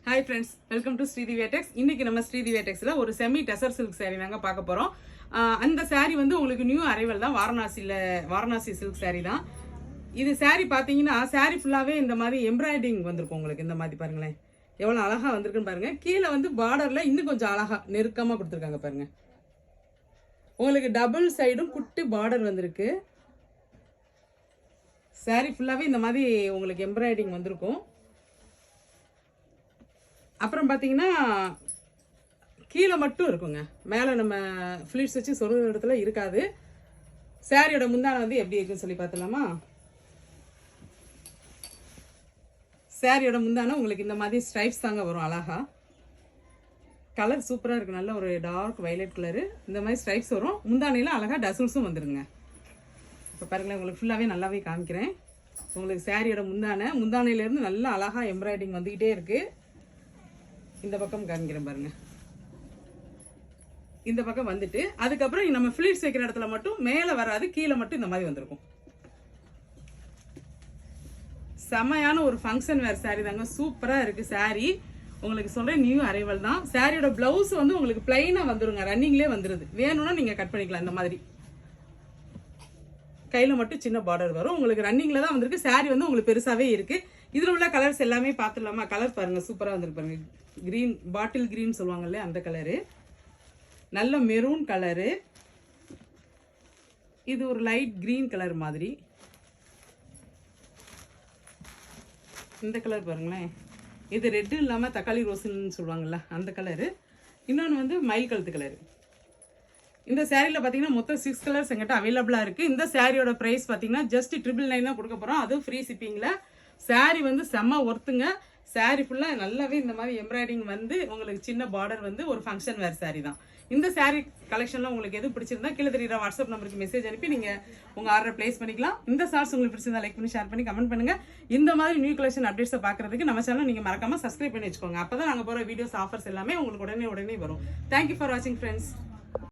Hi friends, welcome to Srithi Vetex. இன்னைக்கு நம்ம Srithi Vetexல ஒரு செமி டெசர் சில்க் saree நாங்க பார்க்க போறோம். அந்த saree வந்து உங்களுக்கு நியூ அரைவல் தான், வாரணாசி சில்க் saree தான். இது saree பாத்தீங்கன்னா saree ஃபுல்லாவே இந்த மாதிரி எம்ப்ராய்டிங் வந்திருக்கும் உங்களுக்கு. இந்த மாதிரி பாருங்களேன், எவ்வளவு அழகா வந்திருக்குன்னு பாருங்க. கீழே வந்து பார்டர்ல இன்னும் கொஞ்சம் அழகா நெருக்கமா கொடுத்துருக்காங்க பாருங்க. உங்களுக்கு டபுள் சைடும் குட்டி பார்டர் வந்திருக்கு. saree ஃபுல்லாவே இந்த மாதிரி உங்களுக்கு எம்ப்ராய்டிங் வந்திருக்கும். அப்புறம் பார்த்தீங்கன்னா கீழே மட்டும் இருக்குங்க, மேலே நம்ம ஃப்ளீட்ஸ் வச்சு சொருகிற இடத்துல இருக்காது. சாரியோட முந்தானை வந்து எப்படி இருக்குன்னு சொல்லி பார்த்துலாமா? சாரியோட முந்தானை உங்களுக்கு இந்த மாதிரி ஸ்ட்ரைப்ஸ் தாங்க வரும். அழகா கலர் சூப்பராக இருக்குது, நல்ல ஒரு டார்க் வயலட் கலரு. இந்த மாதிரி ஸ்ட்ரைப்ஸ் வரும். முந்தானையில் அழகாக டசல்ஸும் வந்துடுங்க. இப்போ பாருங்களேன், உங்களுக்கு ஃபுல்லாகவே நல்லாவே காமிக்கிறேன். உங்களுக்கு சாரியோட முந்தானையிலேருந்து நல்லா அழகாக எம்ப்ராய்டிங் வந்துக்கிட்டே இருக்குது. இந்த பக்கம் காமிக்கிறேன் பாருங்க. இந்த பக்கம் வந்துட்டு அதுக்கப்புறம் நம்ம ஃபிளீட்ஸ் வைக்கிற இடத்துல மட்டும் மேலே வராது, கீழே மட்டும் இந்த மாதிரி வந்திருக்கும். செமையான ஒரு ஃபங்க்ஷன் வேர் சாரி தாங்க, சூப்பராக இருக்கு சாரி. உங்களுக்கு சொல்றேன், நியூ அரைவல் தான். சாரியோட பிளவுஸ் வந்து உங்களுக்கு பிளைனா வந்துருங்க, ரன்னிங்லேயே வந்துருது. வேணும்னா நீங்க கட் பண்ணிக்கலாம். இந்த மாதிரி கையில மட்டும் சின்ன பார்டர் வரும். உங்களுக்கு ரன்னிங்ல தான் வந்திருக்கு. சாரி வந்து உங்களுக்கு பெருசாவே இருக்கு. இதுல உள்ள கலர்ஸ் எல்லாமே பார்த்துடலாமா? கலர் பாருங்க, சூப்பரா வந்திருக்கு பாருங்க. கிரீன், பாட்டில் கிரீன் சொல்லுவாங்கல்ல அந்த கலரு, நல்ல மெரூன் கலரு. இது ஒரு லைட் கிரீன் கலர் மாதிரி. இந்த கலர் பாருங்களேன், இது ரெட்டு இல்லாம தக்காளி ரோஸ்ன்னு சொல்லுவாங்கல்ல அந்த கலரு. இன்னொன்று வந்து மயில் கழுத்து கலரு. இந்த சாரியில் பார்த்தீங்கன்னா மொத்தம் 6 கலர்ஸ் எங்கிட்ட அவைலபிளாக இருக்குது. இந்த சாரியோட ப்ரைஸ் பார்த்தீங்கன்னா ஜஸ்ட் 999 தான் கொடுக்க போகிறோம், அதுவும் ஃப்ரீ ஷிப்பிங்கில். சாரி வந்து செம்ம ஒர்த்துங்க. சாரி ஃபுல்லாக நல்லாவே இந்த மாதிரி எம்ப்ராய்டிங் வந்து உங்களுக்கு சின்ன பார்டர் வந்து ஒரு ஃபங்க்ஷன் வேர் சாரி தான். இந்த சாரி கலெக்ஷனில் உங்களுக்கு எது பிடிச்சிருந்தா கீழே தெரியுற வாட்ஸ்அப் நம்பருக்கு மெசேஜ் அனுப்பி நீங்கள் உங்கள் ஆர்டர் ப்ளேஸ் பண்ணிக்கலாம். இந்த ஷார்ட்ஸ் உங்களுக்கு பிடிச்சிருந்தா லைக் பண்ணி ஷேர் பண்ணி கமெண்ட் பண்ணுங்கள். இந்த மாதிரி நியூ கலெக்ஷன் அப்டேட்ஸை பார்க்குறதுக்கு நம்ம சேனல் நீங்கள் மறக்காமல் சப்ஸ்கிரைப் பண்ணி வச்சுக்கோங்க. அப்போ தான் நாங்கள் போகிற வீடியோஸ் ஆஃபர்ஸ் எல்லாமே உங்களுக்கு உடனே வரும். தேங்க்யூ ஃபார் வாட்சிங் ஃப்ரெண்ட்ஸ்.